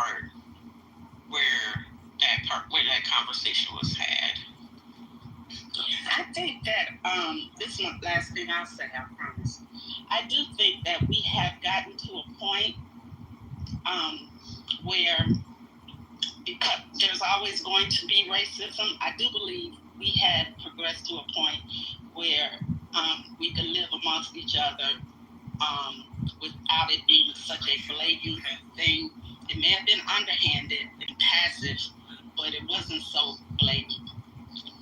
part where that conversation was had? I think that this is my last thing I'll say, I promise. I do think that we have gotten to a point where, because there's always going to be racism, I do believe we had progressed to a point where we could live amongst each other without it being such a blatant thing. It may have been underhanded and passive, but it wasn't so blatant.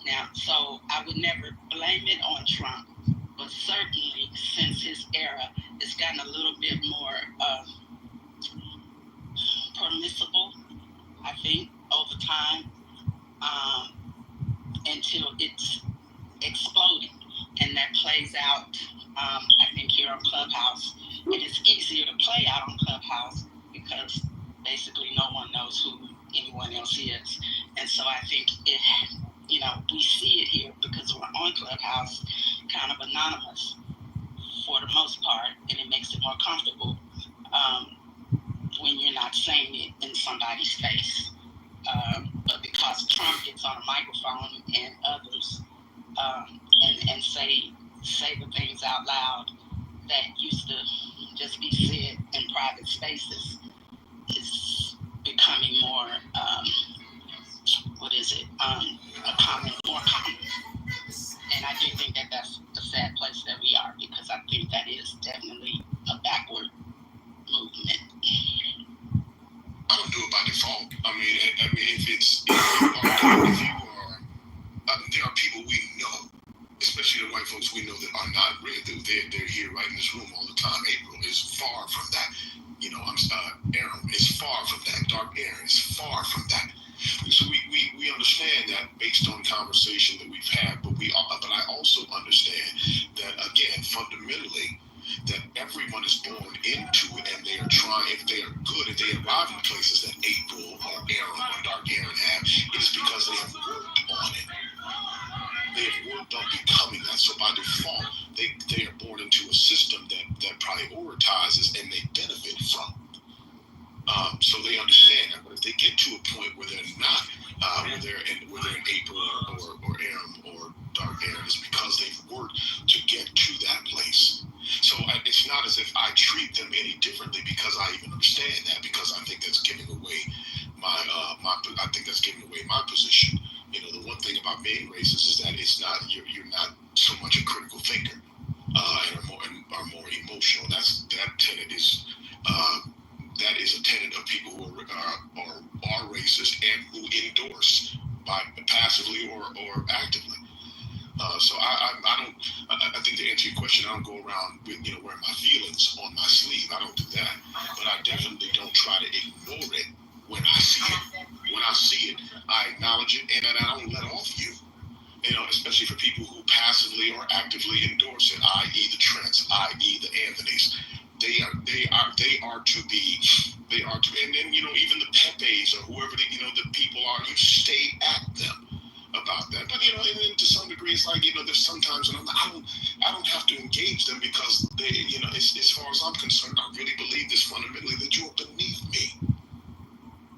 Now, so I would never blame it on Trump, but certainly since his era, it's gotten a little bit more permissible, I think, over time, until it's exploding. And that plays out, I think, here on Clubhouse. It is easier to play out on Clubhouse because basically no one knows who anyone else is. And so I think we see it here because we're on Clubhouse, kind of anonymous for the most part, and it makes it more comfortable when you're not saying it in somebody's face. But because Trump gets on a microphone and others and say the things out loud that used to just be said in private spaces, is becoming more more common. And I do think that that's the sad place that we are, because I think that is definitely a backward movement. I don't do it by default. I mean, if there are people we know, especially the white folks we know that are not real. They're here right in this room all the time. April is far from that. Aaron is far from that. Dark Aaron is far from that. So we understand that based on conversation that we've had, but I also understand that, again, fundamentally, that everyone is born into it, and they are trying. If they are good, if they arrive in places that April or Aaron or Dark Aaron have, it is because they have worked on it. They have worked on becoming that. So by default, they are born into a system that prioritizes and they benefit from. So they understand that. But if they get to a point where they're not, where they're in April or Aaron or Dark Aaron, it's because they've worked to get to that place. So it's not as if I treat them any differently because I even understand that, because I think that's giving away my position. The one thing about being racist is that it's not you're not so much a critical thinker and are more emotional. That is a tenet of people who are racist and who endorse by passively or actively. So I think to answer your question, I don't go around with wearing my feelings on my sleeve. I don't do that, but I definitely don't try to ignore it when I see it. When I see it, I acknowledge it, and I don't let off you. Especially for people who passively or actively endorse it, i.e. the Trents, i.e. the Anthonys. They are to be, and then even the Pepes or whoever the people are. You stay at them about that, but and then to some degree, it's like there's sometimes when I don't have to engage them because they, as far as I'm concerned, I really believe this fundamentally, that you're beneath me.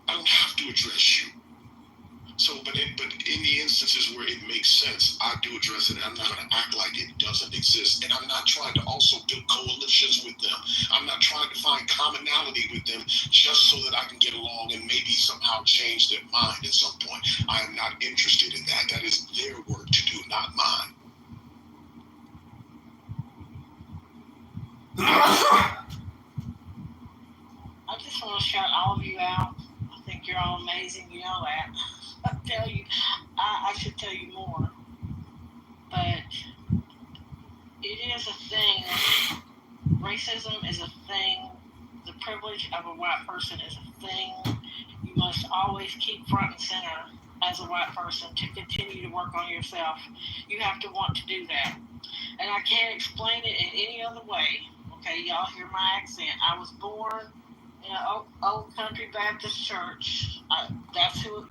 I don't have to address you. So, but in the instances where it makes sense, I do address it, and I'm not going to act like it doesn't exist. And I'm not trying to also build coalitions with them. I'm not trying to find commonality with them just so that I can get along and maybe somehow change their mind at some point. I am not interested in that. That is their work to do, not mine. I just want to shout all of you out. I think you're all amazing. You know that. I should tell you more, but it is a thing. Racism is a thing. The privilege of a white person is a thing. You must always keep front and center as a white person to continue to work on yourself. You have to want to do that, and I can't explain it in any other way. Okay, y'all hear my accent. I was born in an old country Baptist church. That's who